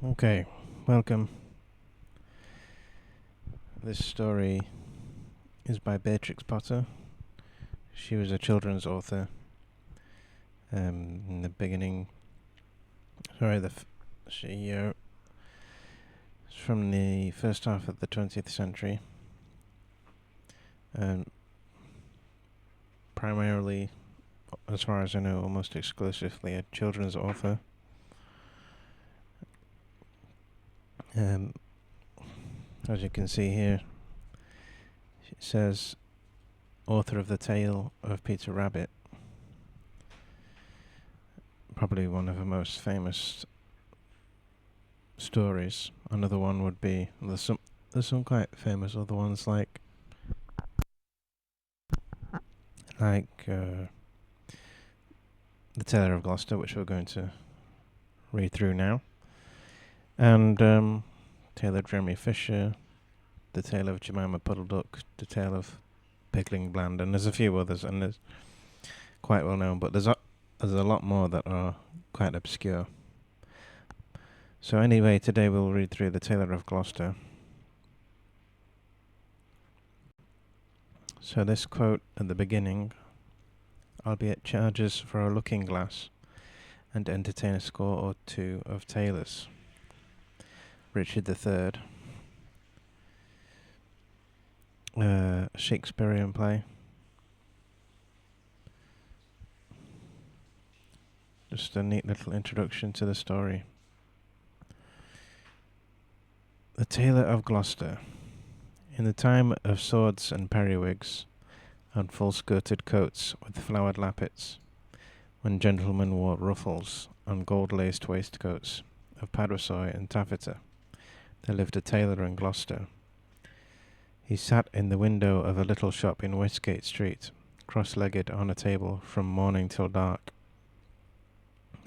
Okay, welcome. This story is by Beatrix Potter. She was a children's author. In the beginning, she is from the first half of the 20th century. Primarily, as far as I know, almost exclusively a children's author. As you can see here, it says author of the Tale of Peter Rabbit. Probably one of her most famous stories. Another one would be, there's some quite famous other ones like the Tailor of Gloucester, which we're going to read through now, and Tale of Jeremy Fisher, The Tale of Jemima Puddleduck, The Tale of Pigling Bland, and there's a few others, and there's quite well known, but there's a lot more that are quite obscure. So anyway, today we'll read through The Tailor of Gloucester. So this quote at the beginning: albeit charges for a looking glass and entertain a score or two of tailors. Richard III. Shakespearean play. Just a neat little introduction to the story. The Tailor of Gloucester. In the time of swords and periwigs, and full-skirted coats with flowered lappets, when gentlemen wore ruffles and gold-laced waistcoats of paduasoy and taffeta, there lived a tailor in Gloucester. He sat in the window of a little shop in Westgate Street, cross-legged on a table from morning till dark.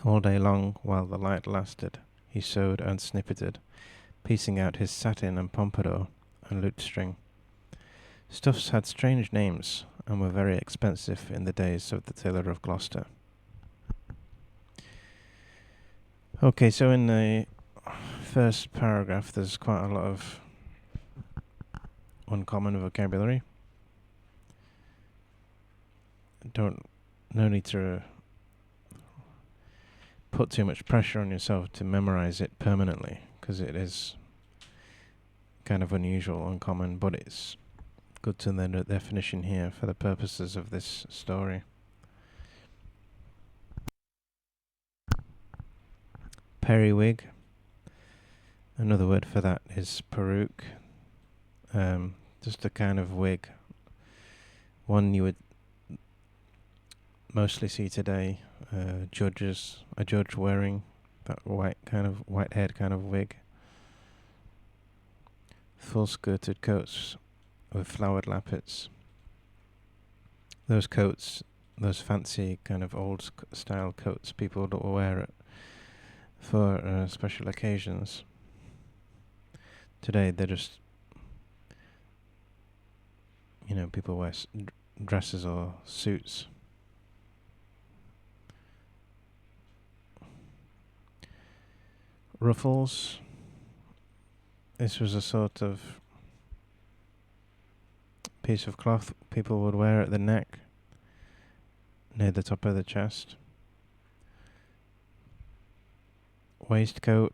All day long, while the light lasted, he sewed and snippeted, piecing out his satin and pompadour and lute-string. Stuffs had strange names and were very expensive in the days of the Tailor of Gloucester. Okay, so in the first paragraph there's quite a lot of uncommon vocabulary. No need to put too much pressure on yourself to memorize it permanently, because it is kind of unusual, uncommon, but it's good to know the definition here for the purposes of this story. Periwig. Another word for that is peruke. Just a kind of wig. One you would mostly see today. A judge wearing that white-haired kind of wig. Full-skirted coats with flowered lappets. Those coats, those fancy kind of old-style coats people that will wear it for special occasions. Today they're just, people wear dresses or suits. Ruffles. This was a sort of piece of cloth people would wear at the neck, near the top of the chest. Waistcoat.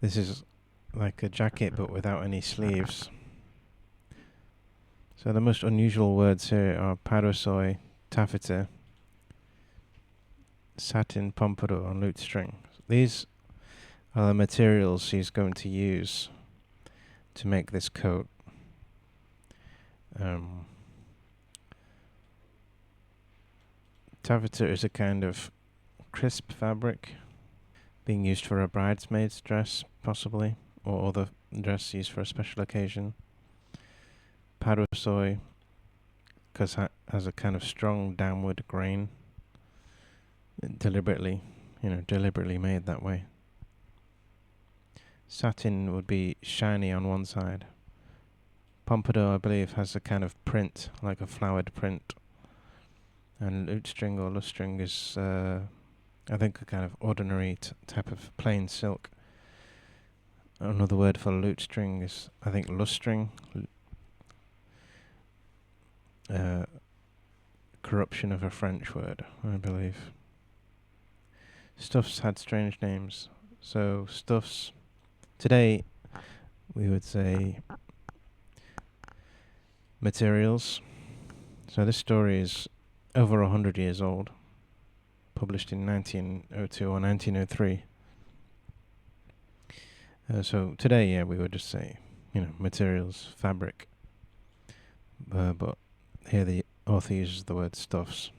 This is like a jacket but without any sleeves. So the most unusual words here are paduasoy, taffeta, satin, pompadour and lute-string. These are the materials he's going to use to make this coat. Taffeta is a kind of crisp fabric being used for a bridesmaid's dress, possibly, or other dress used for a special occasion. Paduasoy, because has a kind of strong downward grain, deliberately made that way. Satin would be shiny on one side. Pompadour, I believe, has a kind of print, like a flowered print, And lutestring or lustring is, I think, a kind of ordinary type of plain silk. Another word for lutestring is, I think, lustring. Corruption of a French word, I believe. Stuffs had strange names. So stuffs, today we would say materials. So this story is over 100 years old, published in 1902 or 1903. So today, yeah, we would just say, materials, fabric. But here the author uses the word stuffs.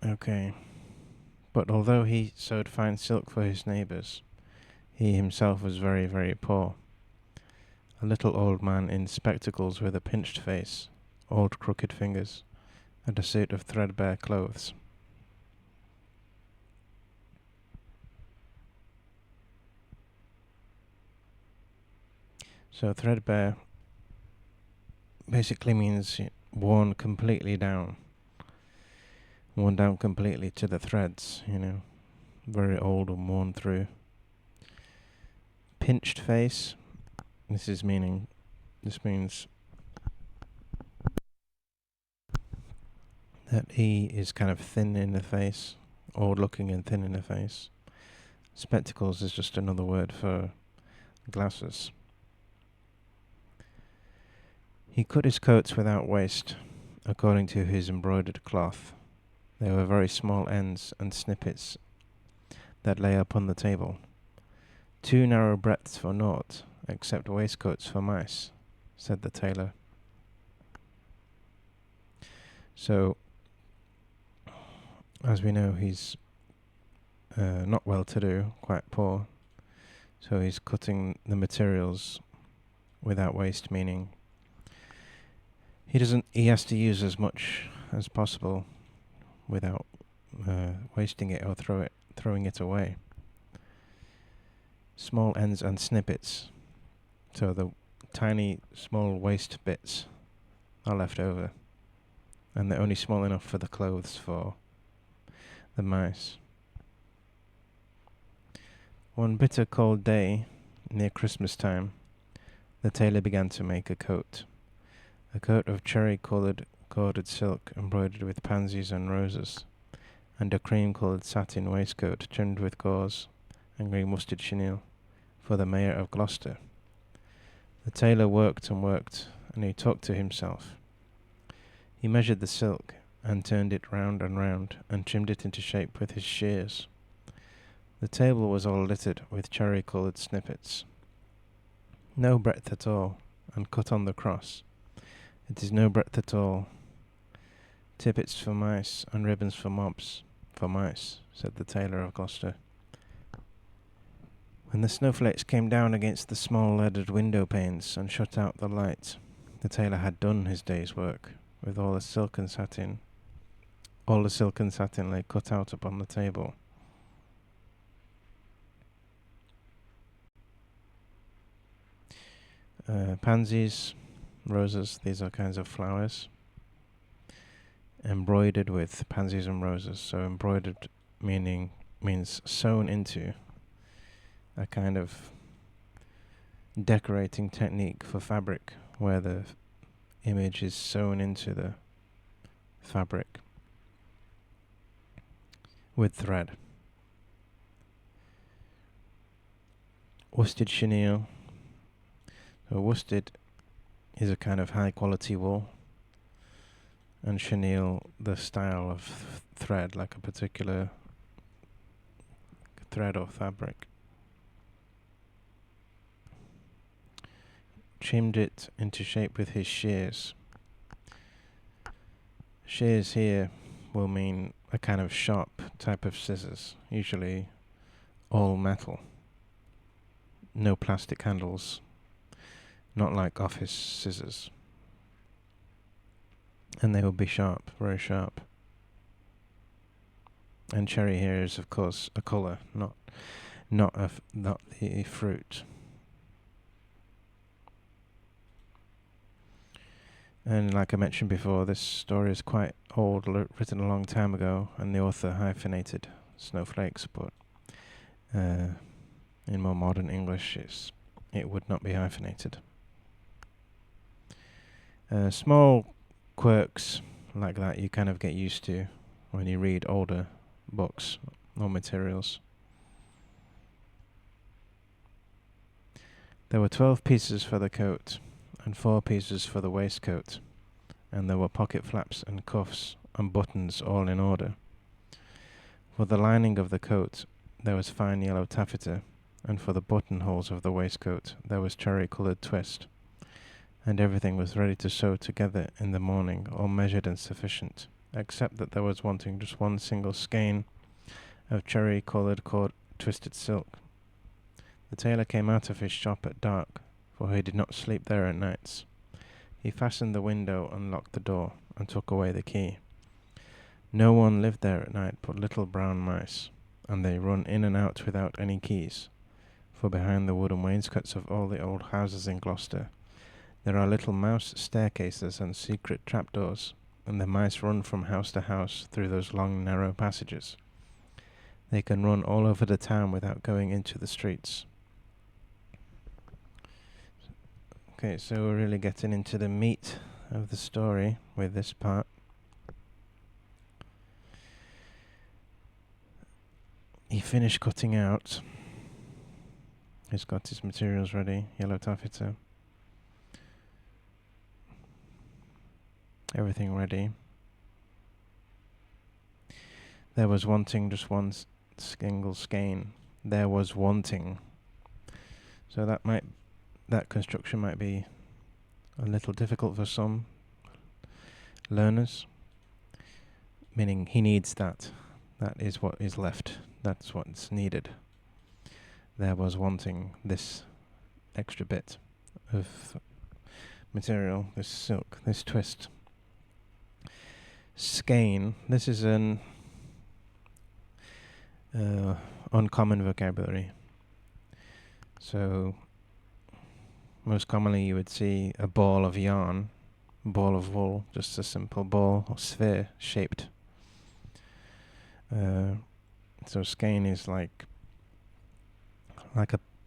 Okay. But although he sewed fine silk for his neighbours, he himself was very, very poor. A little old man in spectacles with a pinched face, old crooked fingers, and a suit of threadbare clothes. So threadbare basically means worn completely down. Worn down completely to the threads, very old and worn through. Pinched face, this means that he is kind of thin in the face, old looking and thin in the face. Spectacles is just another word for glasses. He cut his coats without waste, according to his embroidered cloth. They were very small ends and snippets that lay upon the table. Too narrow breadths for naught, except waistcoats for mice, said the tailor. So, as we know, he's not well-to-do, quite poor. So he's cutting the materials without waste, meaning he has to use as much as possible without wasting it or throwing it away. Small ends and snippets. So the tiny, small waste bits are left over. And they're only small enough for the clothes for the mice. One bitter cold day, near Christmas time, the tailor began to make a coat of cherry-coloured corded silk embroidered with pansies and roses, and a cream-coloured satin waistcoat trimmed with gauze and green worsted chenille for the Mayor of Gloucester. The tailor worked and worked, and he talked to himself. He measured the silk, and turned it round and round, and trimmed it into shape with his shears. The table was all littered with cherry-coloured snippets. No breadth at all, and cut on the cross. It is no breadth at all. Tippets for mice, and ribbons for mobs, for mice, said the Tailor of Gloucester. When the snowflakes came down against the small leaded window panes and shut out the light, the tailor had done his day's work, with all the silk and satin. All the silk and satin lay cut out upon the table. Pansies, roses, these are kinds of flowers. Embroidered with pansies and roses. So embroidered means sewn into, a kind of decorating technique for fabric where the image is sewn into the fabric with thread. Worsted chenille. So worsted is a kind of high quality wool, and chenille the style of thread, like a particular thread or fabric. Trimmed it into shape with his shears. Shears here will mean a kind of sharp type of scissors, usually all metal. No plastic handles, not like office scissors. And they will be sharp, very sharp. And cherry here is, of course, a colour, not the fruit. And like I mentioned before, this story is quite old, written a long time ago, and the author hyphenated snowflakes, but in more modern English it would not be hyphenated. Small quirks like that you kind of get used to when you read older books or materials. There were 12 pieces for the coat and 4 pieces for the waistcoat, and there were pocket flaps and cuffs and buttons all in order. For the lining of the coat there was fine yellow taffeta, and for the buttonholes of the waistcoat there was cherry-coloured twist, and everything was ready to sew together in the morning, all measured and sufficient, except that there was wanting just one single skein of cherry-coloured twisted silk. The tailor came out of his shop at dark, for he did not sleep there at nights. He fastened the window and locked the door, and took away the key. No one lived there at night but little brown mice, and they run in and out without any keys, for behind the wooden wainscots of all the old houses in Gloucester there are little mouse staircases and secret trapdoors, and the mice run from house to house through those long narrow passages. They can run all over the town without going into the streets. Okay, so we're really getting into the meat of the story with this part. He finished cutting out. He's got his materials ready, yellow taffeta. Everything ready. There was wanting just one single skein. There was wanting. So that construction might be a little difficult for some learners, meaning he needs that. That is what is left. That's what's needed. There was wanting this extra bit of material, this silk, this twist. Skein. This is an uncommon vocabulary. So most commonly you would see a ball of yarn, ball of wool, just a simple ball or sphere shaped. So skein is like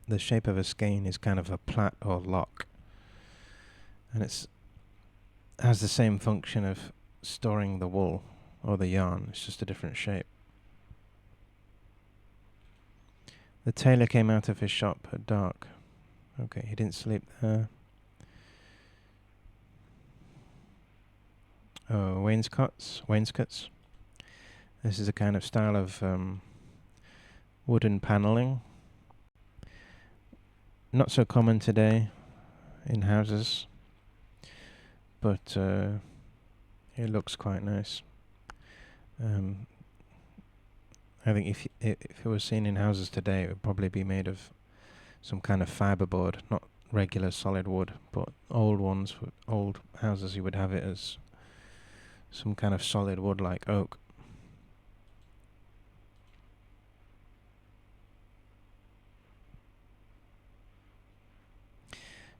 the shape of a skein is kind of a plait or lock, and has the same function of storing the wool or the yarn. It's just a different shape. The tailor came out of his shop at dark. Okay, he didn't sleep there. Oh, wainscots. This is a kind of style of wooden panelling. Not so common today in houses, but it looks quite nice. I think if it was seen in houses today, it would probably be made of some kind of fiberboard, not regular solid wood, but old houses, you would have it as some kind of solid wood like oak.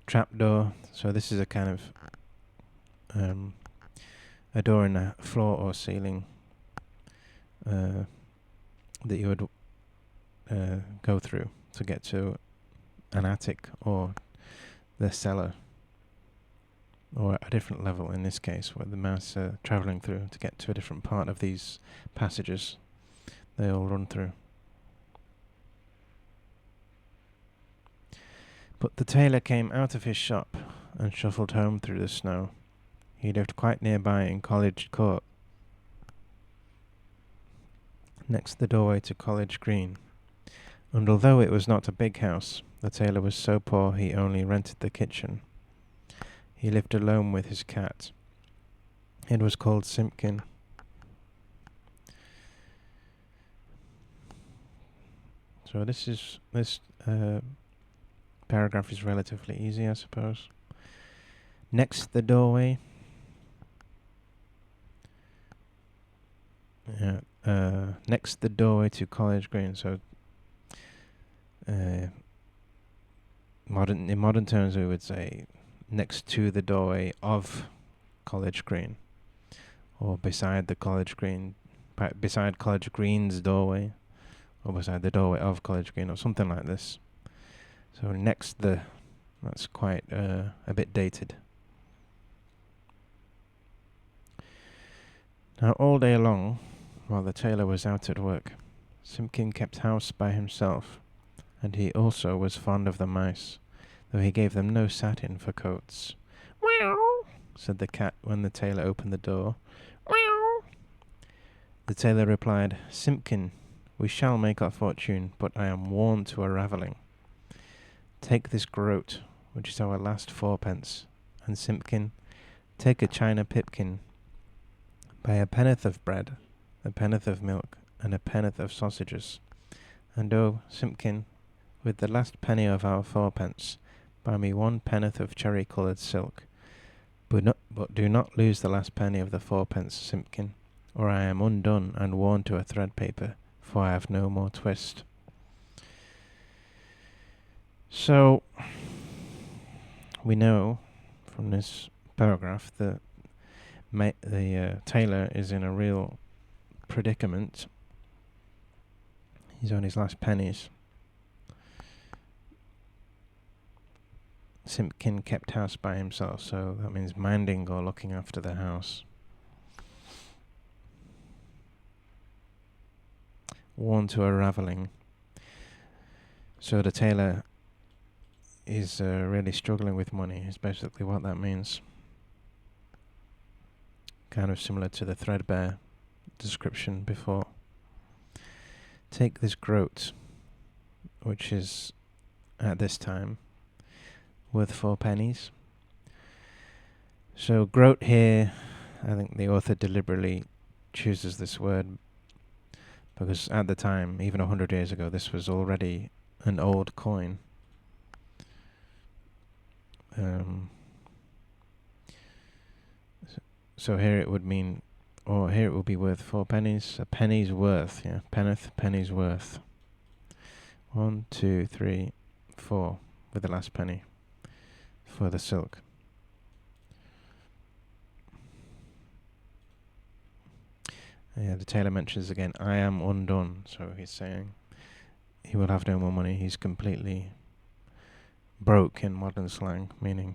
Trapdoor. So this is a kind of a door in the floor or ceiling that you would go through to get to an attic or the cellar, or a different level in this case, where the mouse are travelling through to get to a different part of these passages they all run through. But the tailor came out of his shop and shuffled home through the snow. He lived quite nearby in College Court, next the doorway to College Green. And although it was not a big house, the tailor was so poor he only rented the kitchen. He lived alone with his cat. It was called Simpkin. So this paragraph is relatively easy, I suppose. Next the doorway. Next the doorway to College Green. So in modern terms we would say next to the doorway of College Green, or beside the College Green, beside College Green's doorway, or beside the doorway of College Green, or something like this. So next the, that's quite a bit dated. Now all day long, while the tailor was out at work, Simpkin kept house by himself, and he also was fond of the mice, though he gave them no satin for coats. "Meow," said the cat when the tailor opened the door. "Meow." The tailor replied, "Simpkin, we shall make our fortune, but I am worn to a ravelling. Take this groat, which is our last fourpence, and Simpkin, take a china pipkin. Buy a penn'orth of bread, a penn'orth of milk, and a penn'orth of sausages. And oh, Simpkin, with the last penny of our fourpence, buy me 1 penn'orth of cherry-coloured silk. But do not lose the last penny of the fourpence, Simpkin, or I am undone and worn to a thread-paper, for I have no more twist." So, we know from this paragraph that the tailor is in a real predicament. He's on his last pennies. Simpkin kept house by himself, so that means minding or looking after the house. Worn to a ravelling. So the tailor is really struggling with money, is basically what that means. Kind of similar to the threadbare description before. Take this groat, which is, at this time, worth 4 pennies. So groat here, I think the author deliberately chooses this word because at the time, even 100 years ago, this was already an old coin. So here it would mean, or here it will be worth 4 pennies. A penny's worth, yeah, penn'orth, penny's worth. 1, 2, 3, 4 with the last penny for the silk. Yeah, the tailor mentions again, I am undone. So he's saying he will have no more money. He's completely broke in modern slang, meaning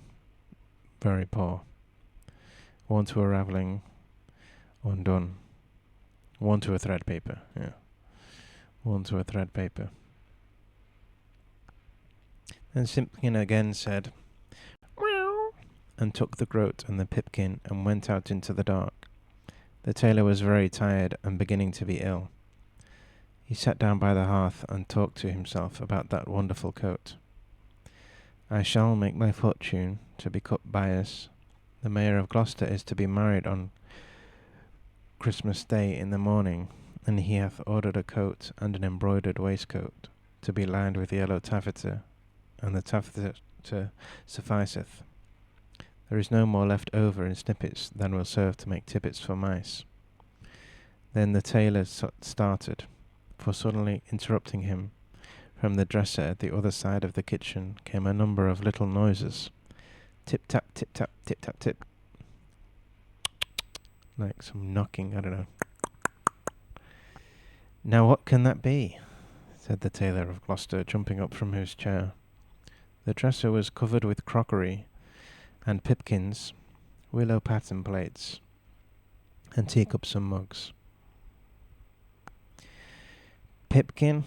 very poor. Worn to a ravelling, undone. Worn to a thread paper, yeah. Worn to a thread paper. And Simpkin again said, "Meow," and took the groat and the pipkin and went out into the dark. The tailor was very tired and beginning to be ill. He sat down by the hearth and talked to himself about that wonderful coat. "I shall make my fortune to be cut bias. The Mayor of Gloucester is to be married on Christmas Day in the morning, and he hath ordered a coat and an embroidered waistcoat to be lined with yellow taffeta, and the taffeta sufficeth. There is no more left over in snippets than will serve to make tippets for mice." Then the tailor started, for suddenly interrupting him, from the dresser at the other side of the kitchen came a number of little noises. Tip-tap, tip-tap, tip-tap, tip. Like some knocking, I don't know. "Now what can that be?" said the Tailor of Gloucester, jumping up from his chair. The dresser was covered with crockery and pipkins, willow pattern plates, and teacups and mugs. Pipkin,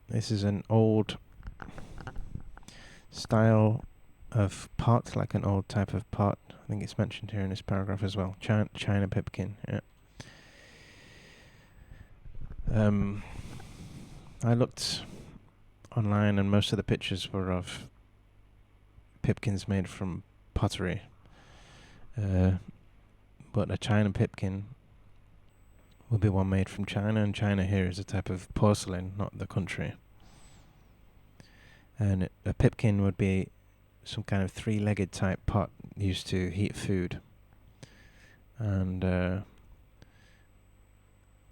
this is an old style of pot, like an old type of pot. I think it's mentioned here in this paragraph as well. China pipkin, yeah. I looked online and most of the pictures were of pipkins made from pottery. But a China pipkin will be one made from China, and China here is a type of porcelain, not the country. And a pipkin would be some kind of 3-legged type pot used to heat food. And it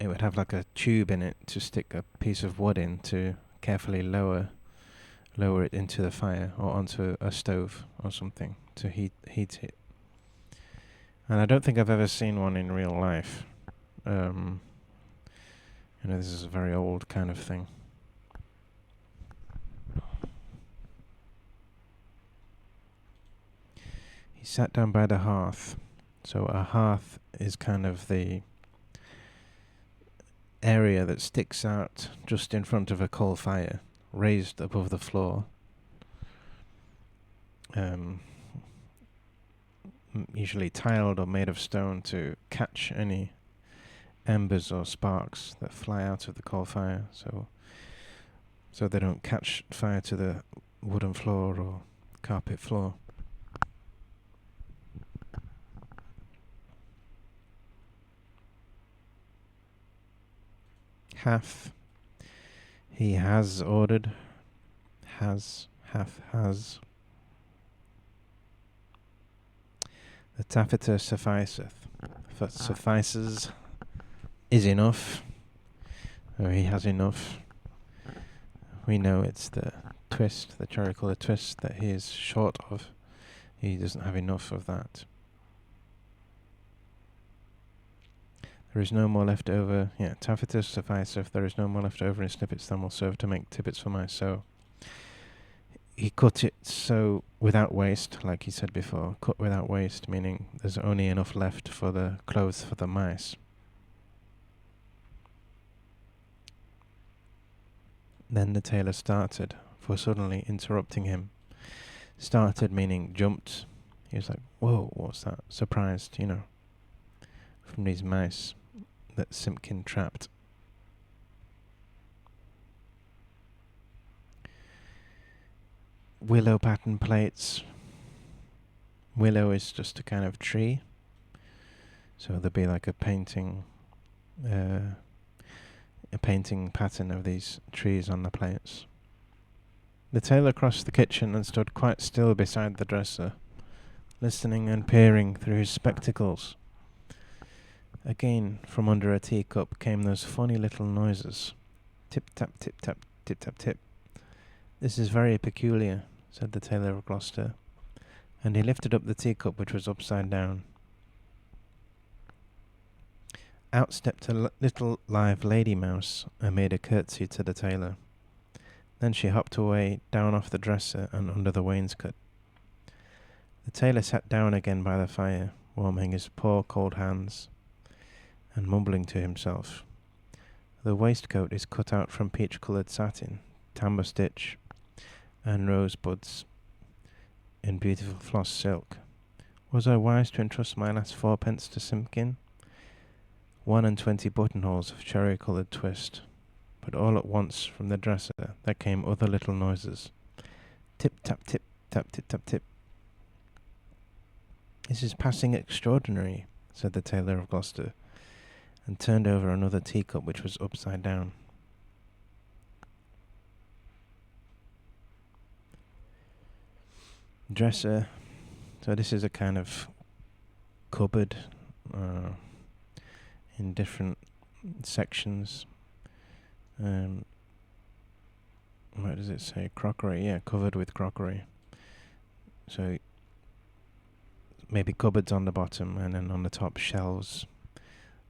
would have like a tube in it to stick a piece of wood in to carefully lower it into the fire or onto a stove or something to heat it. And I don't think I've ever seen one in real life. You know, this is a very old kind of thing. He sat down by the hearth. So a hearth is kind of the area that sticks out just in front of a coal fire, raised above the floor. Usually tiled or made of stone to catch any embers or sparks that fly out of the coal fire, so they don't catch fire to the wooden floor or carpet floor. Hath. He has ordered. Has. Hath. Has. The taffeta sufficeth. Suffices is enough. Or he has enough. We know it's the twist, the cherry coloured twist, that he is short of. He doesn't have enough of that. There is no more left over. Yeah, taffeta sufficeth. There is no more left over in snippets than will serve to make tippets for my sew. He cut it so without waste, like he said before. Cut without waste, meaning there's only enough left for the clothes for the mice. Then the tailor started, for suddenly interrupting him. Started meaning jumped. He was like, whoa, what's that? Surprised, you know, from these mice that Simpkin trapped. Willow pattern plates. Willow is just a kind of tree. So there'll be like a painting pattern of these trees on the plates. The tailor crossed the kitchen and stood quite still beside the dresser, listening and peering through his spectacles. Again, from under a teacup came those funny little noises. Tip-tap, tip-tap, tip-tap, tip. This is very peculiar, said the Tailor of Gloucester, and he lifted up the teacup, which was upside down. Out stepped a little live lady mouse and made a curtsy to the tailor. Then she hopped away down off the dresser and under the wainscot. The tailor sat down again by the fire, warming his poor cold hands and mumbling to himself. The waistcoat is cut out from peach-coloured satin, tambour stitch, and rosebuds in beautiful floss silk. Was I wise to entrust my last fourpence to Simpkin? 21 buttonholes of cherry-coloured twist. But all at once from the dresser there came other little noises. Tip-tap, tip-tap, tip-tap-tip. This is passing extraordinary, said the Tailor of Gloucester, and turned over another teacup which was upside down. Dresser. So this is a kind of cupboard in different sections. What does it say? Crockery. Yeah, covered with crockery. So maybe cupboards on the bottom, and then on the top shelves.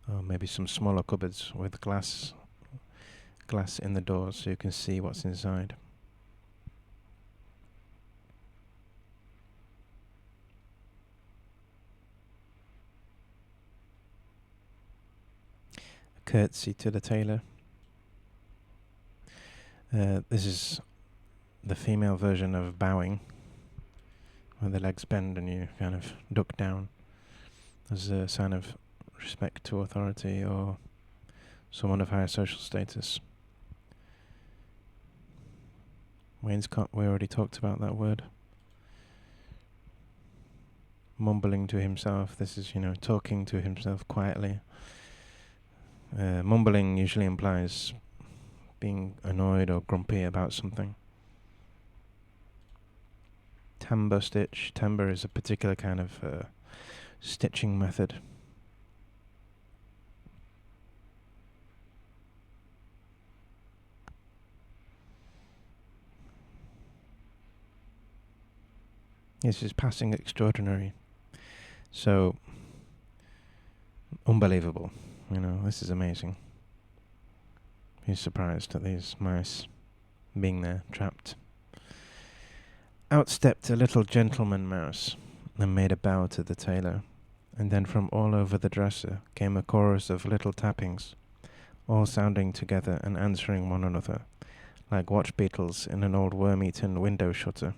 Or maybe some smaller cupboards with glass in the doors so you can see what's inside. A curtsy to the tailor. This is the female version of bowing, where the legs bend and you kind of duck down as a sign of respect to authority or someone of higher social status. Wainscot, we already talked about that word. Mumbling to himself, this is, talking to himself quietly. Mumbling usually implies being annoyed or grumpy about something. Tambour stitch. Tambour is a particular kind of stitching method. This is passing extraordinary. So unbelievable. This is amazing. He's surprised at these mice being there, trapped. Out stepped a little gentleman mouse and made a bow to the tailor, and then from all over the dresser came a chorus of little tappings, all sounding together and answering one another, like watch beetles in an old worm-eaten window shutter.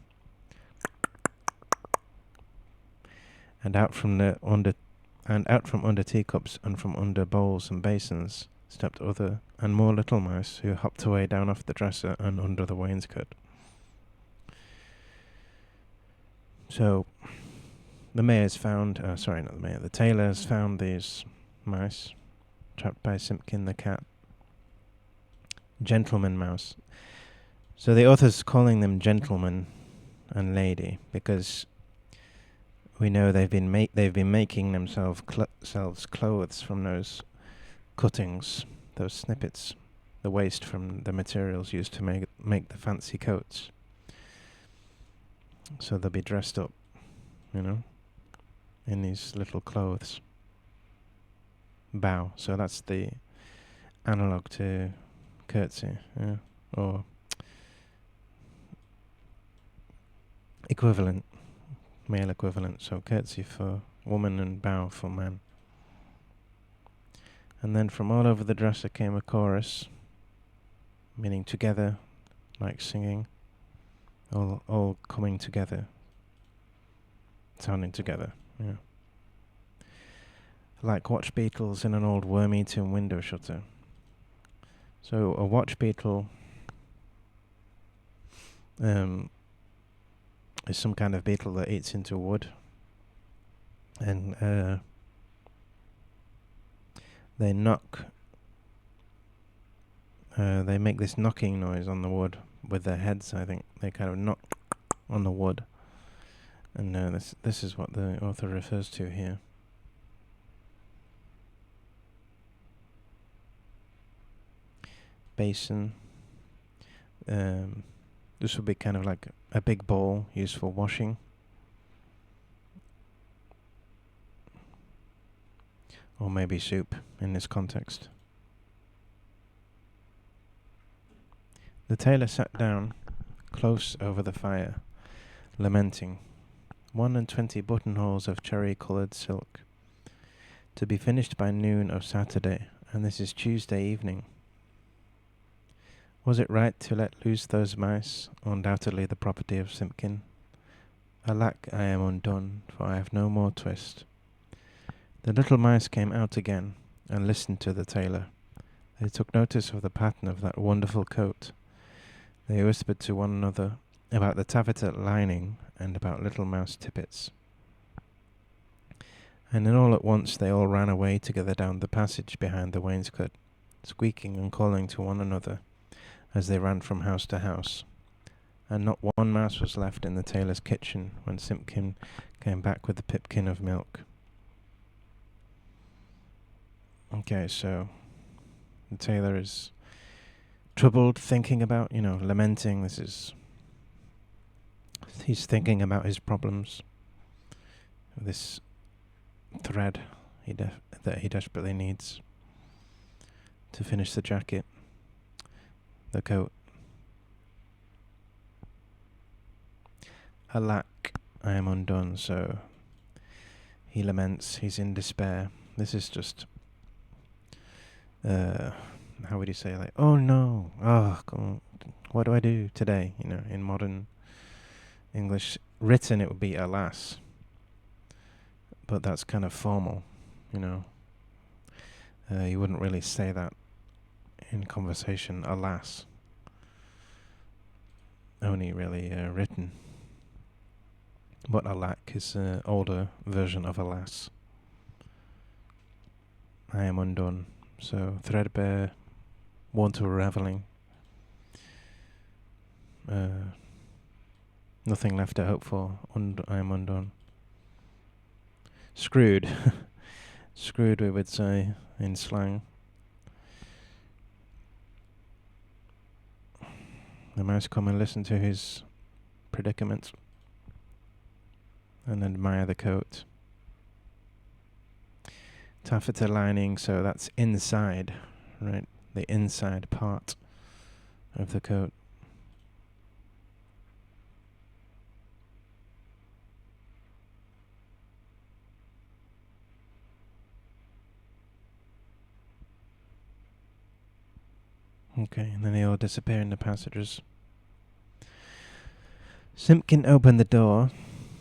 And out from under teacups and from under bowls and basins stepped other and more little mice, who hopped away down off the dresser and under the wainscot. So the tailor has found these mice trapped by Simpkin the cat. Gentleman mouse. So the author's calling them gentleman and lady because we know they've been making themselves clothes from those cuttings, those snippets, the waste from the materials used to make the fancy coats. So they'll be dressed up, in these little clothes. Bow. So that's the analogue to curtsy, or equivalent, male equivalent. So curtsy for woman and bow for man. And then from all over the dresser came a chorus, meaning together, like singing, all coming together, sounding together, like watch beetles in an old worm-eaten window shutter. So a watch beetle is some kind of beetle that eats into wood, and they knock. They make this knocking noise on the wood with their heads. I think they kind of knock on the wood, and this is what the author refers to here. Basin. This would be kind of like a big bowl used for washing. Or maybe soup in this context. The tailor sat down close over the fire, lamenting. 21 buttonholes of cherry-coloured silk, to be finished by noon of Saturday, and this is Tuesday evening. Was it right to let loose those mice, undoubtedly the property of Simpkin? Alack, I am undone, for I have no more twist. The little mice came out again, and listened to the tailor. They took notice of the pattern of that wonderful coat. They whispered to one another about the taffeta lining and about little mouse tippets. And then all at once they all ran away together down the passage behind the wainscot, squeaking and calling to one another as they ran from house to house. And not one mouse was left in the tailor's kitchen when Simpkin came back with the pipkin of milk. Okay, so the tailor is troubled, thinking about, lamenting. He's thinking about his problems. This thread that he desperately needs to finish the jacket, the coat. Alack, I am undone. So he laments, he's in despair. This is just, how would you say, like, oh no, what do I do today? In modern English, written it would be alas, but that's kind of formal, you wouldn't really say that in conversation, alas. Only really written. But alack is an older version of alas. I am undone. So threadbare, worn to revelling. Nothing left to hope for. I am undone. Screwed. Screwed, we would say, in slang. The mouse come and listen to his predicament and admire the coat. taffeta lining, so that's inside, right? The inside part of the coat. Okay, and then they all disappear in the passages. Simpkin opened the door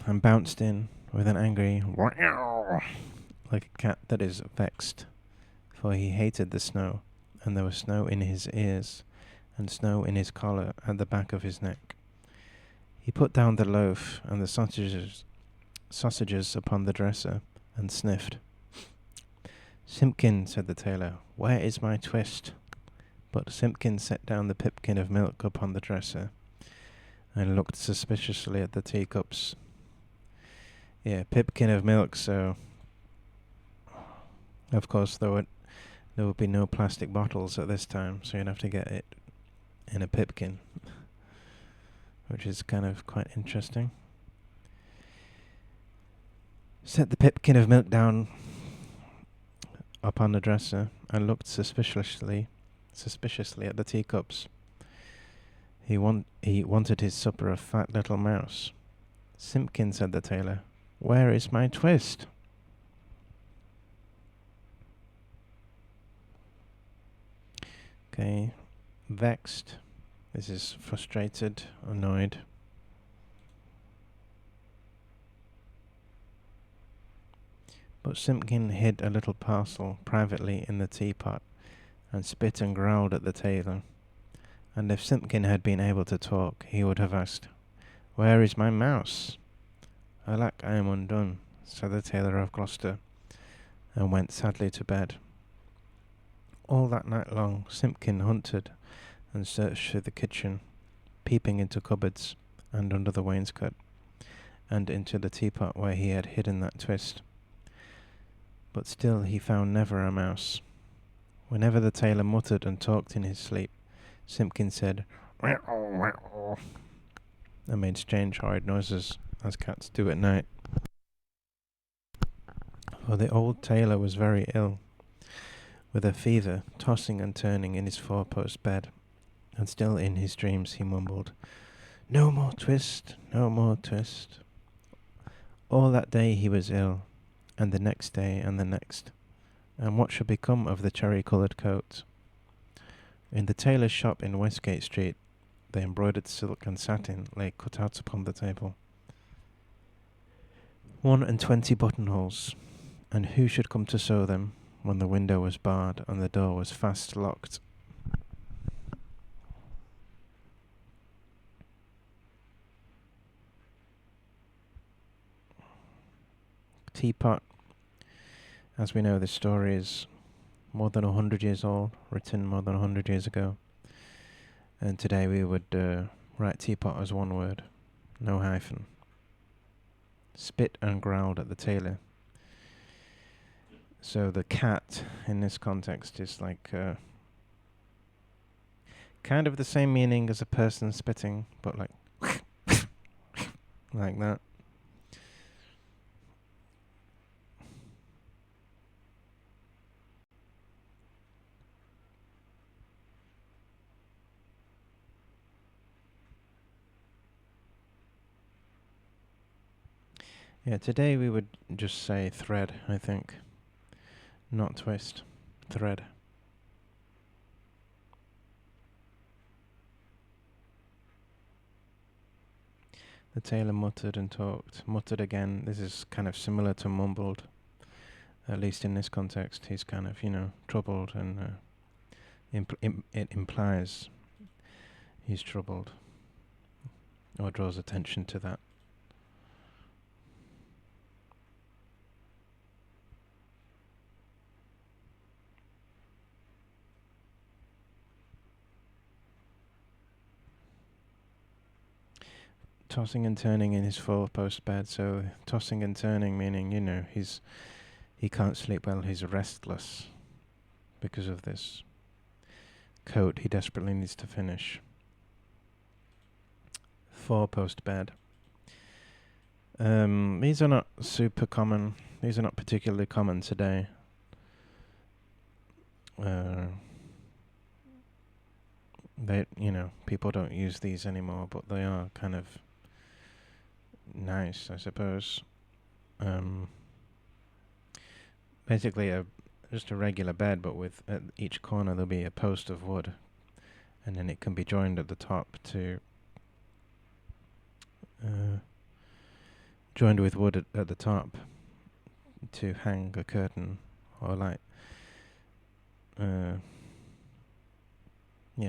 and bounced in with an angry "Wow," like a cat that is vexed, for he hated the snow, and there was snow in his ears, and snow in his collar at the back of his neck. He put down the loaf and the sausages upon the dresser, and sniffed. "Simpkin," said the tailor, "where is my twist?" But Simpkin set down the pipkin of milk upon the dresser, and looked suspiciously at the teacups. Yeah, pipkin of milk, so of course there would be no plastic bottles at this time, so you'd have to get it in a pipkin, which is kind of quite interesting. Set the pipkin of milk down upon the dresser and looked suspiciously at the teacups. He wanted his supper of fat little mouse. "Simpkin," said the tailor, "where is my twist?" Okay, vexed. This is frustrated, annoyed. But Simpkin hid a little parcel privately in the teapot, and spit and growled at the tailor. And if Simpkin had been able to talk, he would have asked, "Where is my mouse?" "Alack, I am undone," said the Tailor of Gloucester, and went sadly to bed. All that night long Simpkin hunted and searched through the kitchen, peeping into cupboards, and under the wainscot, and into the teapot where he had hidden that twist. But still he found never a mouse. Whenever the tailor muttered and talked in his sleep, Simpkin said "Meow, meow," and made strange horrid noises, as cats do at night. For the old tailor was very ill, with a fever, tossing and turning in his four-post bed, and still in his dreams he mumbled, "No more twist, no more twist." All that day he was ill, and the next day and the next, and what should become of the cherry-coloured coat? In the tailor's shop in Westgate Street, the embroidered silk and satin lay cut out upon the table. 21 buttonholes, and who should come to sew them when the window was barred and the door was fast locked? Teapot. As we know, this story is more than 100 years old, written more than 100 years ago. And today we would write teapot as one word, no hyphen. Spit and growled at the tailor. So the cat in this context is like kind of the same meaning as a person spitting, but like like that. Yeah, today we would just say thread, I think. Not twist. Thread. The tailor muttered and talked. Muttered again. This is kind of similar to mumbled. At least in this context, he's kind of, troubled, and it implies he's troubled, or draws attention to that. Tossing and turning in his four-post bed. So tossing and turning meaning, he can't sleep well. He's restless because of this coat he desperately needs to finish. Four-post bed. These are not super common. These are not particularly common today. they, people don't use these anymore, but they are kind of nice, I suppose. Basically, just a regular bed, but with at each corner there'll be a post of wood, and then it can be joined at the top to joined with wood at the top to hang a curtain or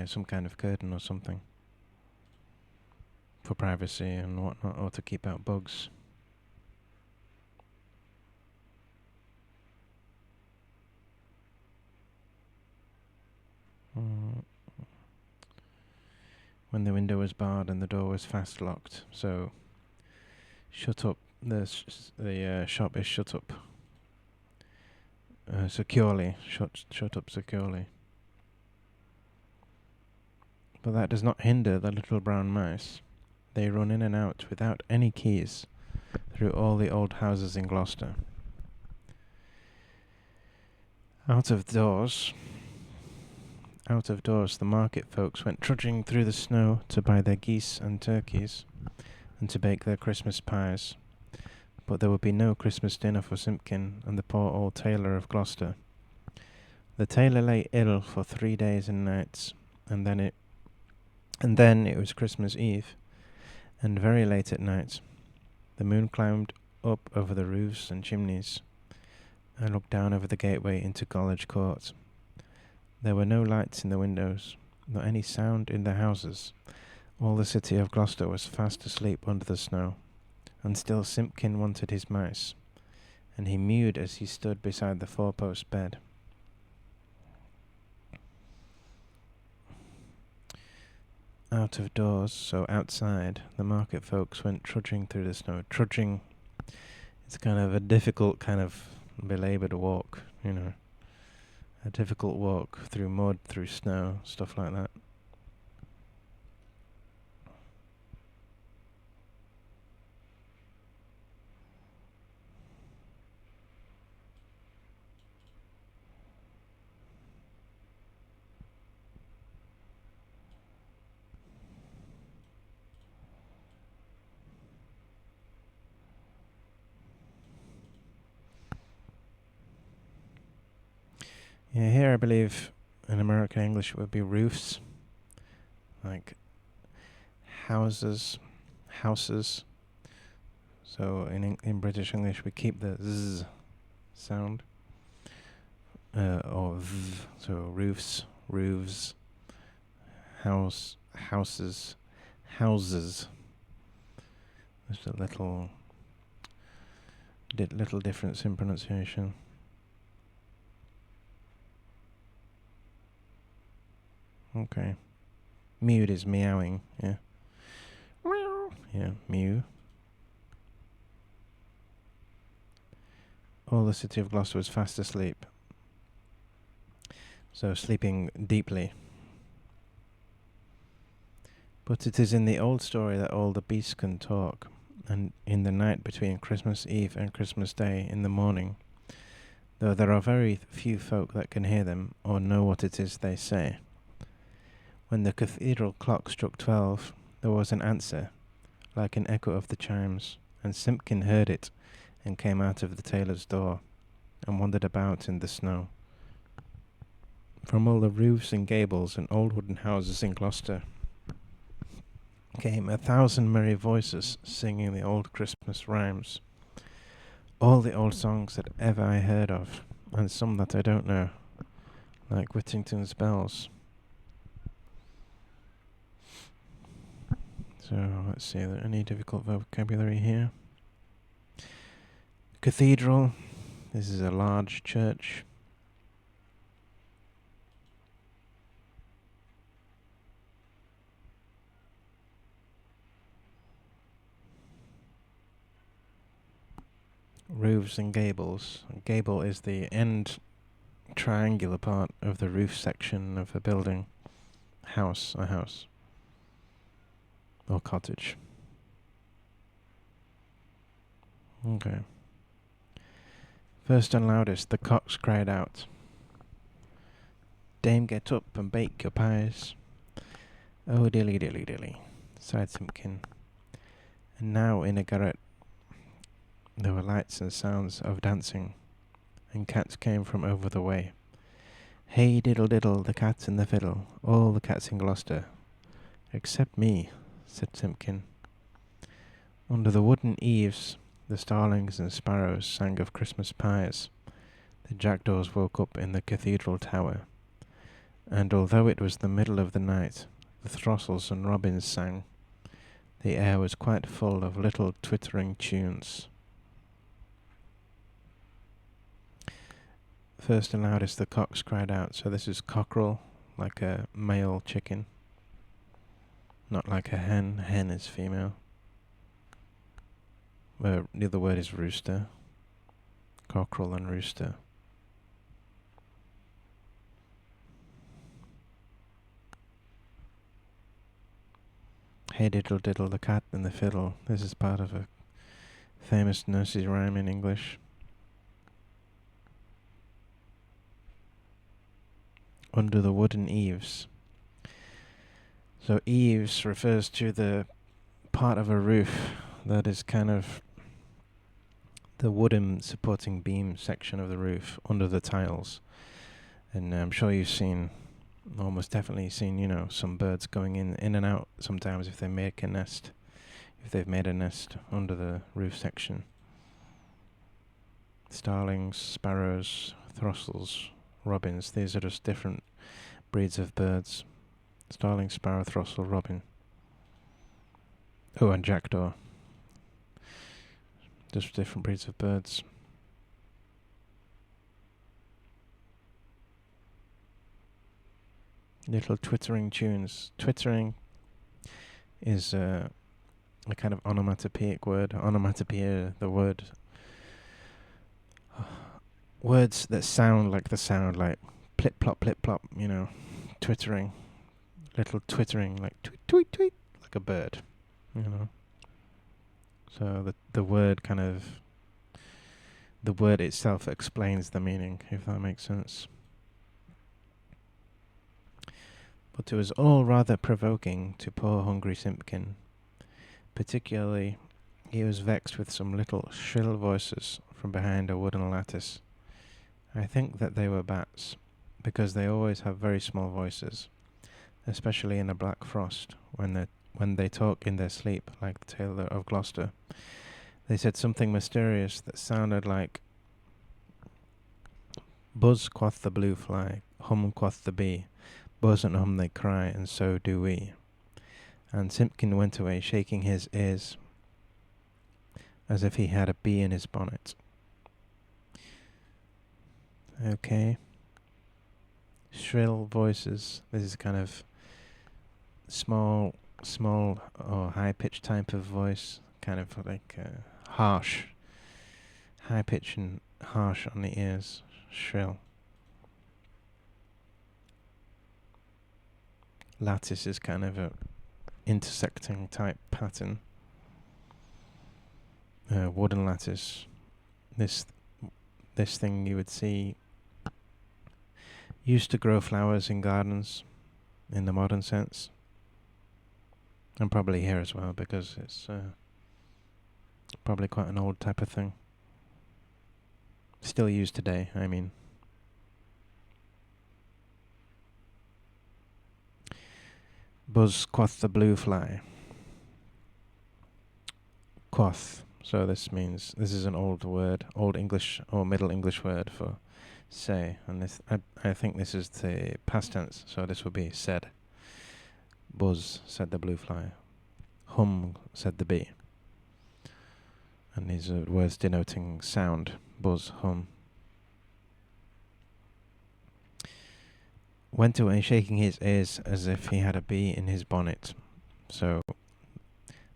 some kind of curtain or something for privacy and whatnot, or to keep out bugs. When the window was barred and the door was fast locked, so shut up. The shop is shut up securely. Shut up securely. But that does not hinder the little brown mice. They run in and out without any keys through all the old houses in Gloucester. Out of doors, the market folks went trudging through the snow to buy their geese and turkeys and to bake their Christmas pies. But there would be no Christmas dinner for Simpkin and the poor old Tailor of Gloucester. The tailor lay ill for 3 days and nights, and then it was Christmas Eve, and very late at night. The moon climbed up over the roofs and chimneys. I looked down over the gateway into College Court. There were no lights in the windows, nor any sound in the houses. All the city of Gloucester was fast asleep under the snow, and still Simpkin wanted his mice, and he mewed as he stood beside the four-post bed. Out of doors, so outside, the market folks went trudging through the snow. Trudging, it's kind of a difficult kind of belaboured walk, a difficult walk through mud, through snow, stuff like that. Yeah, here I believe in American English it would be roofs, like houses. So in British English we keep the z sound, or v, so roofs, houses. Just a little difference in pronunciation. Okay. Mewed is meowing, yeah. Yeah, mew. All the city of Gloucester was fast asleep. So sleeping deeply. But it is in the old story that all the beasts can talk, and in the night between Christmas Eve and Christmas Day in the morning, though there are very few folk that can hear them or know what it is they say. When the cathedral clock struck 12, there was an answer, like an echo of the chimes, and Simpkin heard it, and came out of the tailor's door, and wandered about in the snow. From all the roofs and gables and old wooden houses in Gloucester came 1,000 merry voices singing the old Christmas rhymes, all the old songs that ever I heard of, and some that I don't know, like Whittington's bells. So let's see, are there any difficult vocabulary here? Cathedral. This is a large church. Roofs and gables. A gable is the end triangular part of the roof section of a building. A house. Or cottage. Okay. First and loudest, the cocks cried out. Dame, get up and bake your pies. Oh, dilly, dilly, dilly, sighed Simpkin. And now in a garret there were lights and sounds of dancing, and cats came from over the way. Hey diddle diddle, the cat and the fiddle, all the cats in Gloucester. Except me, said Simpkin. Under the wooden eaves the starlings and sparrows sang of Christmas pies. The jackdaws woke up in the cathedral tower, and although it was the middle of the night, the throstles and robins sang. The air was quite full of little twittering tunes. First and loudest the cocks cried out. So this is cockerel, like a male chicken, not like a hen. Hen is female. The other word is rooster. Cockerel and rooster. Hey diddle diddle, the cat and the fiddle. This is part of a famous nursery rhyme in English. Under the wooden eaves. So eaves refers to the part of a roof that is kind of the wooden supporting beam section of the roof under the tiles. And I'm sure you've seen, almost definitely seen, some birds going in and out sometimes if they make a nest, if they've made a nest under the roof section. Starlings, sparrows, throstles, robins, these are just different breeds of birds. Starling, sparrow, throstle, robin. Oh, and jackdaw. Just different breeds of birds. Little twittering tunes. Twittering is a kind of onomatopoeic word. Onomatopoeia, the word. Words that sound like plip plop, twittering. Little twittering, like tweet, tweet, tweet, like a bird, So the word the word itself explains the meaning, if that makes sense. But it was all rather provoking to poor hungry Simpkin. Particularly, he was vexed with some little shrill voices from behind a wooden lattice. I think that they were bats, because they always have very small voices, especially in a black frost, when they talk in their sleep, like the Tailor of Gloucester. They said something mysterious that sounded like, buzz quoth the blue fly, hum quoth the bee, buzz and hum they cry, and so do we. And Simpkin went away shaking his ears as if he had a bee in his bonnet. Okay. Shrill voices. This is kind of small or high-pitched type of voice, kind of like harsh. High-pitched and harsh on the ears. Shrill. Lattice is kind of a intersecting type pattern. Wooden lattice. This thing you would see used to grow flowers in gardens in the modern sense, and probably here as well, because it's probably quite an old type of thing. Still used today, I mean. Buzz quoth the blue fly. Quoth. So this is an old word, Old English or Middle English word for say, and this I think this is the past tense, so this would be said. Buzz, said the blue fly. Hum, said the bee. And these are words denoting sound. Buzz, hum. Went away shaking his ears as if he had a bee in his bonnet. So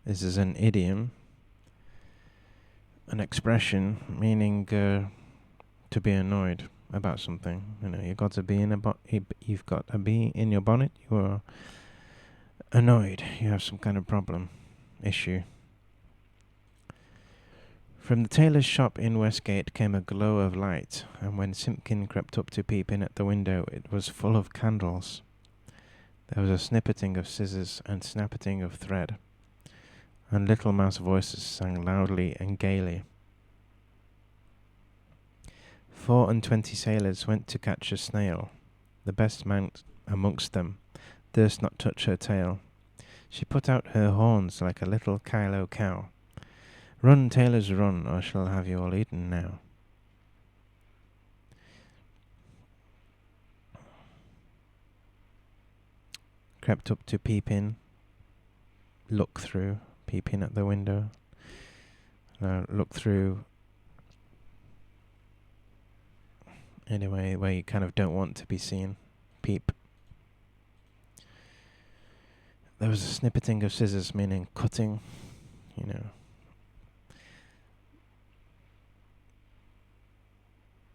this is an idiom, an expression meaning to be annoyed about something. You've got a bee you've got a bee in your bonnet. You are annoyed. You have some kind of problem, issue. From the tailor's shop in Westgate came a glow of light, and when Simpkin crept up to peep in at the window, it was full of candles. There was a snippeting of scissors and snappeting of thread, and little mouse voices sang loudly and gaily. 24 sailors went to catch a snail. The best man amongst them durst not touch her tail. She put out her horns like a little Kylo cow. Run, tailors, run, or shall have you all eaten now. Crept up to peep in, look through, peep in at the window. Look through anyway where you kind of don't want to be seen. Peep. There was a snippeting of scissors, meaning cutting,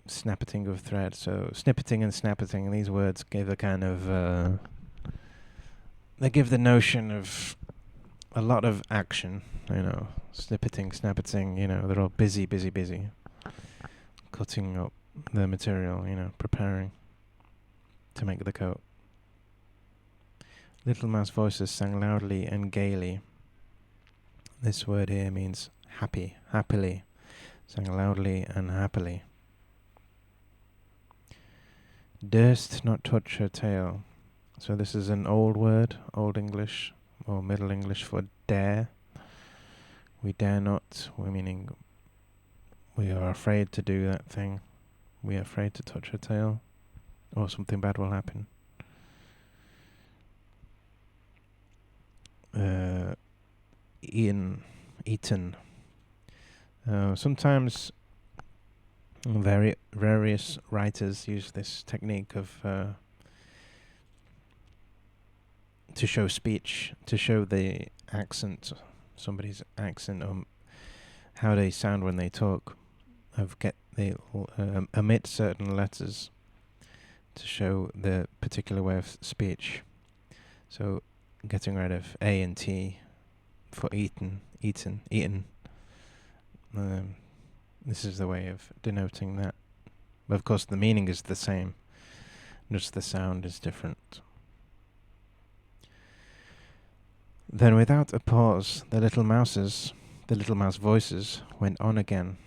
snappeting of thread. So snippeting and snappeting, these words give a kind of they give the notion of a lot of action, snippeting, snappeting, they're all busy, cutting up the material, preparing to make the coat. Little mouse voices sang loudly and gaily. This word here means happy, happily. Sang loudly and happily. Durst not touch her tail. So this is an old word, Old English or Middle English for dare. We dare not, we're meaning we are afraid to do that thing. We are afraid to touch her tail, or something bad will happen. Eaten. Sometimes various writers use this technique of to show speech, to show the accent, somebody's accent, or how they sound when they talk. They omit certain letters to show the particular way of speech. So getting rid of A and T for eaten. This is the way of denoting that. But of course the meaning is the same, just the sound is different. Then without a pause, the little mouse voices went on again.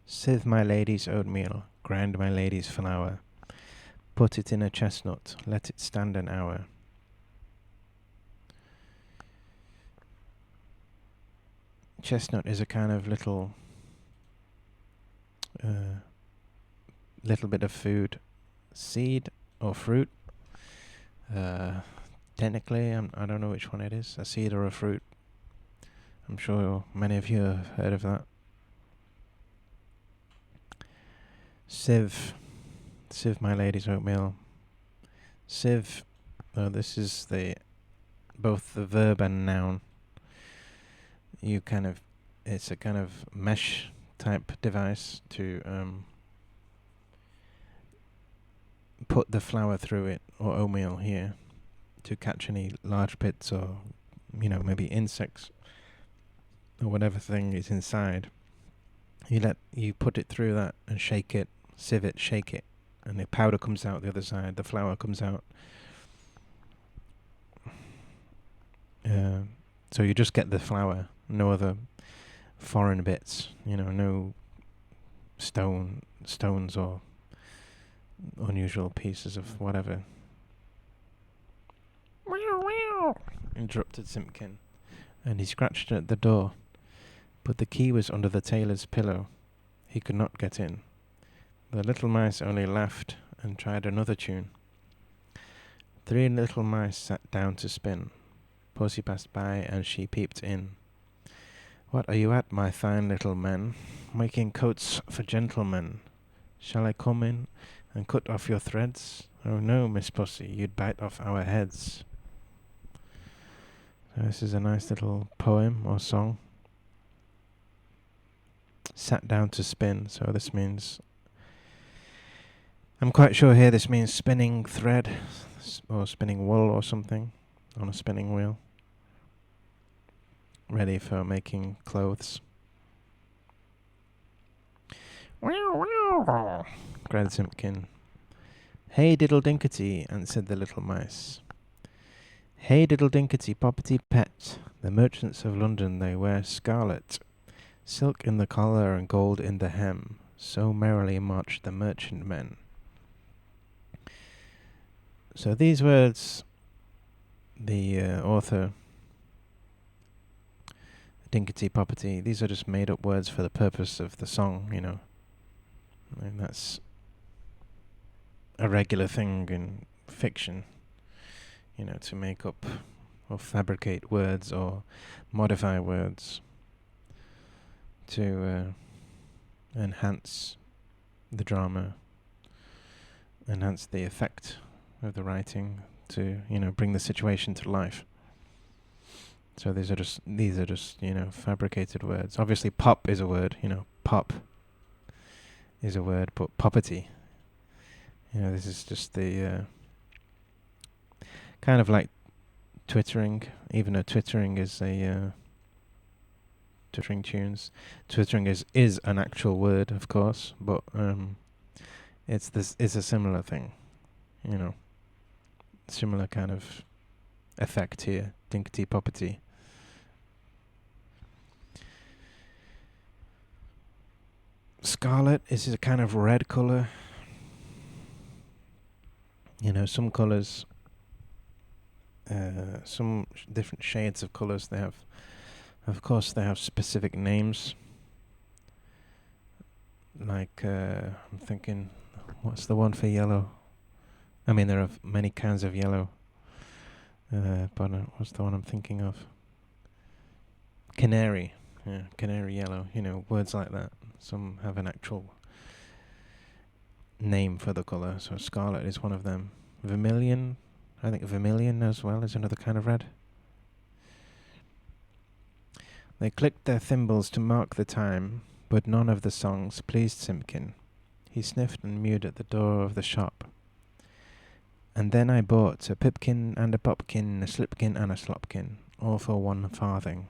Sieve my lady's oatmeal, grind my lady's flour, put it in a chestnut, let it stand an hour. Chestnut is a kind of little bit of food, seed or fruit. Technically, I don't know which one it is, a seed or a fruit. I'm sure many of you have heard of that. Sieve my lady's oatmeal. Sieve, this is both the verb and noun. It's a kind of mesh type device to put the flour through it, or oatmeal here, to catch any large bits or, maybe insects or whatever thing is inside. You put it through that and shake it, sieve it, shake it, and the powder comes out the other side, the flour comes out. So you just get the flour, no other foreign bits, no stones or unusual pieces of whatever. Interrupted Simpkin, and he scratched at the door, but the key was under the tailor's pillow. He could not get in. The little mice only laughed and tried another tune. 3 little mice sat down to spin. Pussy passed by and she peeped in. What are you at, my fine little men? Making coats for gentlemen. Shall I come in and cut off your threads? Oh no, Miss Pussy, you'd bite off our heads. So this is a nice little poem or song. Sat down to spin, so this means, I'm quite sure here this means spinning thread or spinning wool or something on a spinning wheel, ready for making clothes. cried Simpkin. Hey, diddle dinkety, answered the little mice. Hey, diddle dinkety, poppety pet, the merchants of London, they wear scarlet, silk in the collar and gold in the hem, so merrily march the merchantmen. So these words, the author, dinkety poppety, these are just made up words for the purpose of the song, you know. And that's a regular thing in fiction, you know, to make up or fabricate words or modify words to enhance the drama, enhance the effect of the writing, to, you know, bring the situation to life. So these are just, you know, fabricated words. Obviously pop is a word, you know, pop is a word, but poppety, you know, this is just the kind of like twittering, even though twittering is a twittering tunes. Twittering is an actual word, of course, but it's a similar thing, you know, similar kind of effect here, dinkety poppety. Scarlet is a kind of red colour. You know, some colours, some different shades of colours, they have, of course, they have specific names. Like, I'm thinking, what's the one for yellow? I mean, there are many kinds of yellow. But what's the one I'm thinking of? Canary. Yeah, canary yellow. You know, words like that. Some have an actual name for the colour. So scarlet is one of them. Vermilion. I think vermilion as well is another kind of red. They clicked their thimbles to mark the time, but none of the songs pleased Simpkin. He sniffed and mewed at the door of the shop. And then I bought a pipkin and a popkin, a slipkin and a slopkin, all for 1 farthing.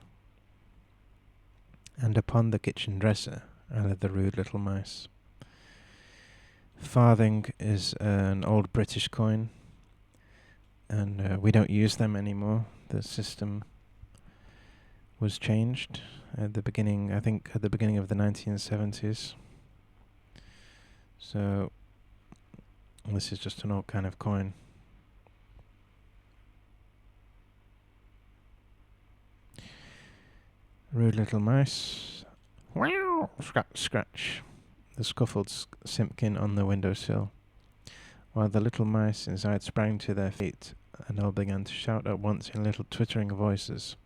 And upon the kitchen dresser, added the rude little mice. Farthing is an old British coin, and we don't use them anymore. The system was changed at the beginning, I think at the beginning of the 1970s. So this is just an old kind of coin. Rude little mice. Wow! Scratch, scratch. The scuffled Simpkin on the windowsill, while the little mice inside sprang to their feet and all began to shout at once in little twittering voices.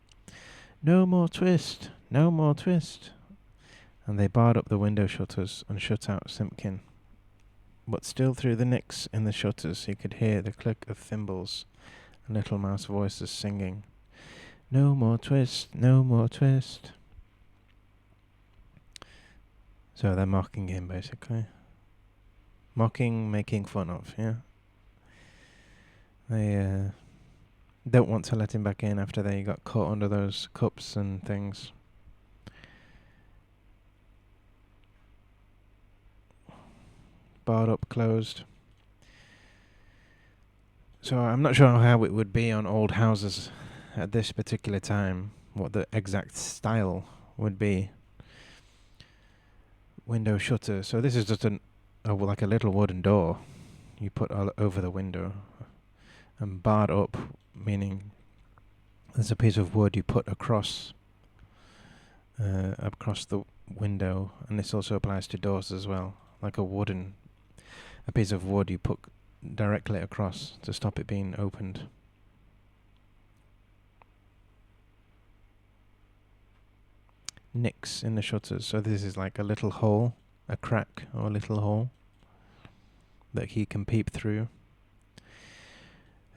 No more twist! No more twist! And they barred up the window shutters and shut out Simpkin. But still through the nicks in the shutters he could hear the click of thimbles and little mouse voices singing, No more twist! No more twist! So they're mocking him, basically. Mocking, making fun of, yeah? They don't want to let him back in after they got caught under those cups and things. Barred up, closed. So I'm not sure how it would be on old houses at this particular time, what the exact style would be. Window shutter. So this is just like a little wooden door you put over the window. And barred up, meaning there's a piece of wood you put across the window, and this also applies to doors as well. Like a piece of wood you put directly across to stop it being opened. Nicks in the shutters. So this is like a little hole, a crack or a little hole that he can peep through.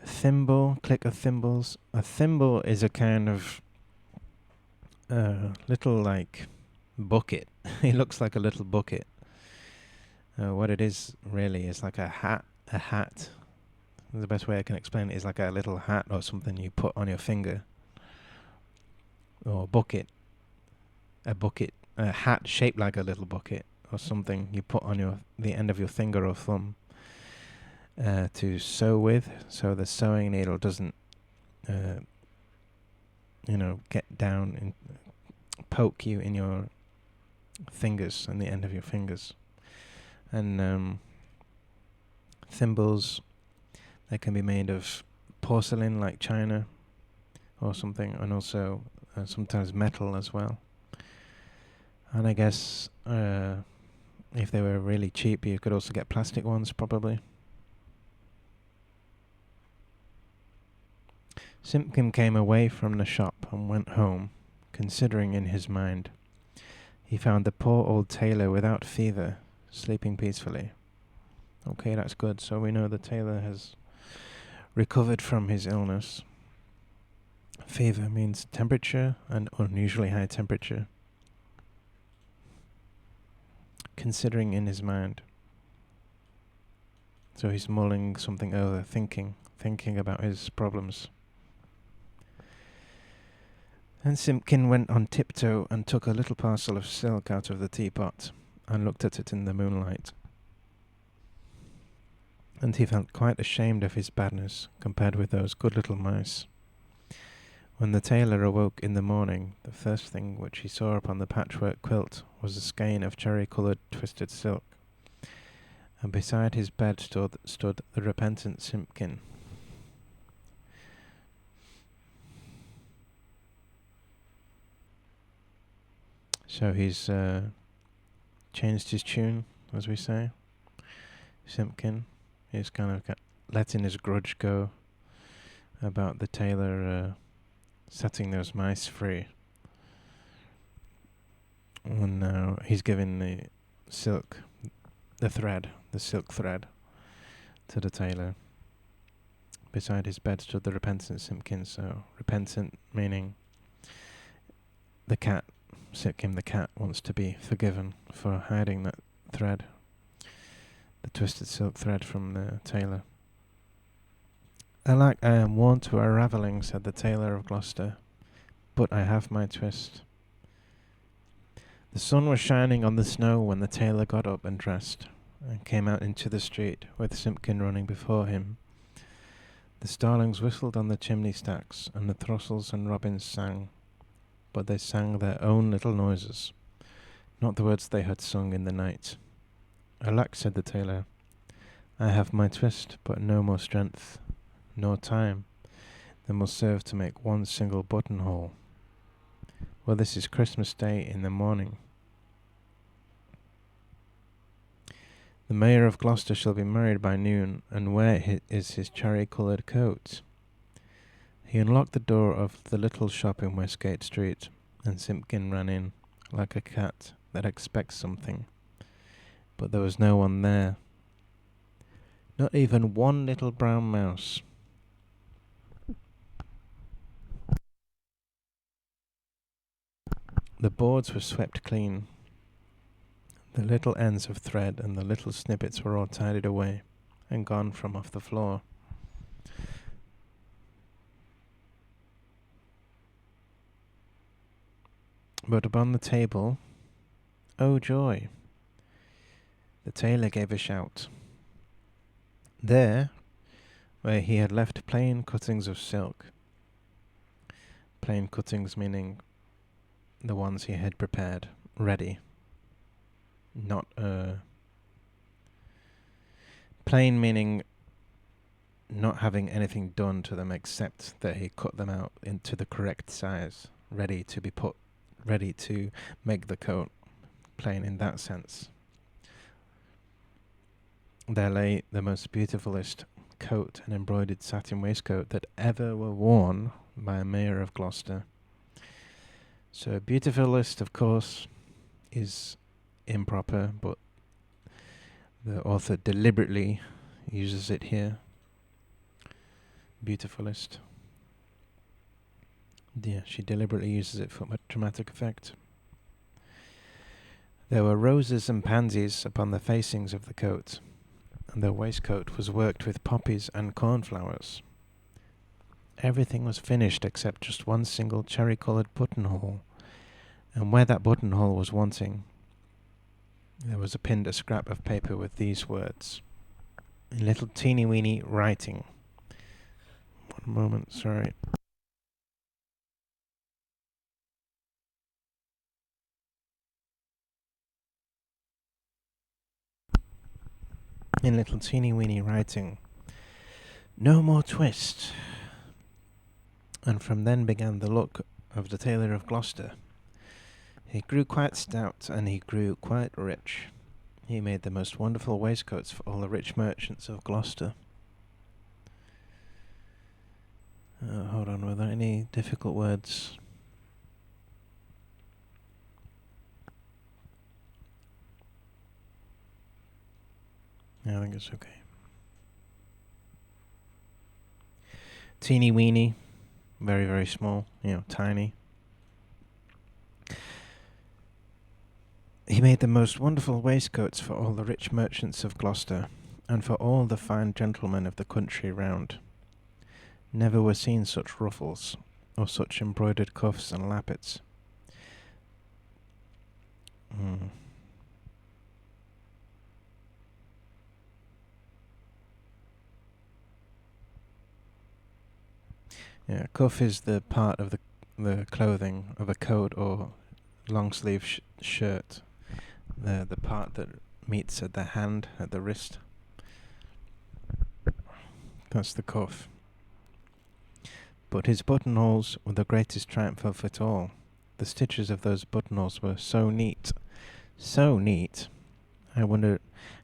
A thimble, click of thimbles. A thimble is a kind of little like bucket. It looks like a little bucket. What it is really is like a hat. A hat. The best way I can explain it is like a little hat or something you put on your finger. Or bucket. A bucket. A hat shaped like a little bucket or something you put on the end of your finger or thumb to sew with, so the sewing needle doesn't, get down and poke you in your fingers and the end of your fingers. And thimbles, they can be made of porcelain like china or something, and also sometimes metal as well. And I guess if they were really cheap, you could also get plastic ones probably. Simpkin came away from the shop and went home, considering in his mind. He found the poor old tailor without fever, sleeping peacefully. Okay, that's good. So we know the tailor has recovered from his illness. Fever means temperature, and unusually high temperature. Considering in his mind. So he's mulling something over, thinking about his problems. And Simpkin went on tiptoe and took a little parcel of silk out of the teapot and looked at it in the moonlight. And he felt quite ashamed of his badness compared with those good little mice. When the tailor awoke in the morning, the first thing which he saw upon the patchwork quilt was a skein of cherry-coloured twisted silk, and beside his bed stood the repentant Simpkin. So he's changed his tune, as we say. Simpkin. He's kind of letting his grudge go about the tailor setting those mice free. And now he's giving the silk thread, to the tailor. Beside his bed stood the repentant Simpkin. So repentant meaning the cat, Simpkin the cat, wants to be forgiven for hiding that thread, the twisted silk thread from the tailor. "Alack, I am worn to a ravelling," said the Tailor of Gloucester, "but I have my twist." The sun was shining on the snow when the tailor got up and dressed, and came out into the street, with Simpkin running before him. The starlings whistled on the chimney stacks, and the throstles and robins sang, but they sang their own little noises, not the words they had sung in the night. "Alack," said the tailor, "I have my twist, but no more strength, nor time, than will serve to make one single buttonhole. Well, this is Christmas Day in the morning. The Mayor of Gloucester shall be married by noon, and where is his cherry-coloured coat?" He unlocked the door of the little shop in Westgate Street, and Simpkin ran in, like a cat that expects something. But there was no one there. Not even one little brown mouse. The boards were swept clean. The little ends of thread and the little snippets were all tidied away and gone from off the floor. But upon the table, oh joy! The tailor gave a shout. There, where he had left plain cuttings of silk, plain cuttings meaning the ones he had prepared, ready, not plain meaning not having anything done to them except that he cut them out into the correct size, ready to make the coat, plain in that sense. There lay the most beautifulest coat and embroidered satin waistcoat that ever were worn by a mayor of Gloucester. So beautifulest, of course, is improper, but the author deliberately uses it here. Beautifulest. Yeah, she deliberately uses it for dramatic effect. There were roses and pansies upon the facings of the coat, and the waistcoat was worked with poppies and cornflowers. Everything was finished except just one single cherry-coloured buttonhole, and where that buttonhole was wanting, there was pinned a scrap of paper with these words in little teeny weeny writing. One moment, sorry. In little teeny weeny writing, "No more twist." And from then began the look of the Tailor of Gloucester. He grew quite stout, and he grew quite rich. He made the most wonderful waistcoats for all the rich merchants of Gloucester. Hold on, were there any difficult words? Yeah, I think it's okay. Teeny weeny, very, very small, tiny. He made the most wonderful waistcoats for all the rich merchants of Gloucester, and for all the fine gentlemen of the country round. Never were seen such ruffles, or such embroidered cuffs and lappets. Yeah, cuff is the part of the clothing of a coat or long sleeve shirt. The part that meets at the hand, at the wrist. That's the cuff. But his buttonholes were the greatest triumph of it all. The stitches of those buttonholes were so neat, I wonder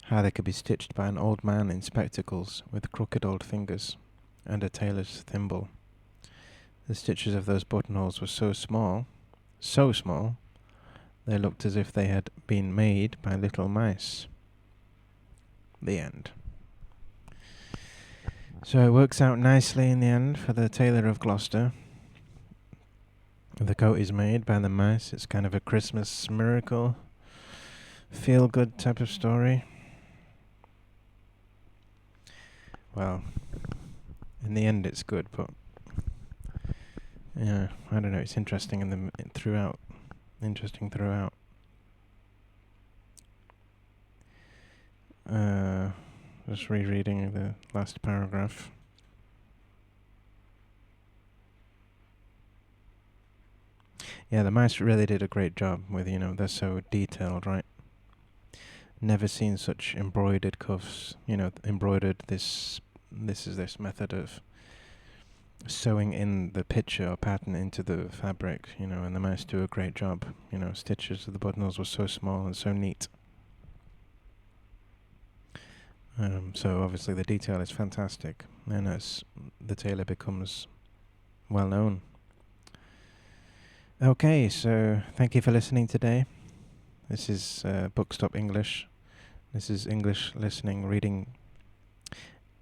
how they could be stitched by an old man in spectacles with crooked old fingers and a tailor's thimble. The stitches of those buttonholes were so small, they looked as if they had been made by little mice. The end. So it works out nicely in the end for the Tailor of Gloucester. The coat is made by the mice. It's kind of a Christmas miracle, feel-good type of story. Well, in the end it's good, but yeah, I don't know, it's interesting throughout. Interesting throughout. Just rereading the last paragraph. Yeah, the mice really did a great job with, they're so detailed, right? Never seen such embroidered cuffs, embroidered this is this method of sewing in the picture or pattern into the fabric, and the mice do a great job. Stitches of the buttonholes were so small and so neat. So obviously the detail is fantastic, and as the tailor becomes well known. Okay, so thank you for listening today. This is Bookstop English. This is English listening, reading,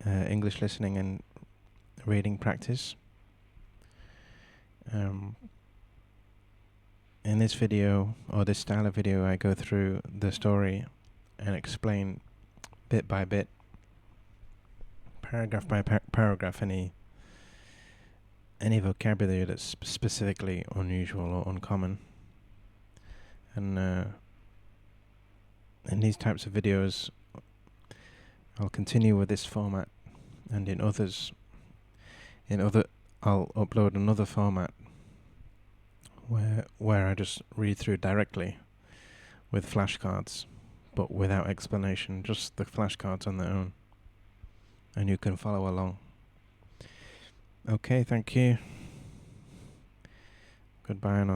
English listening and reading practice. In this video, or this style of video, I go through the story and explain bit by bit, paragraph by paragraph, any vocabulary that's specifically unusual or uncommon. And in these types of videos, I'll continue with this format, and in others, I'll upload another format where I just read through directly with flashcards, but without explanation, just the flashcards on their own, and you can follow along. Okay, thank you. Goodbye now.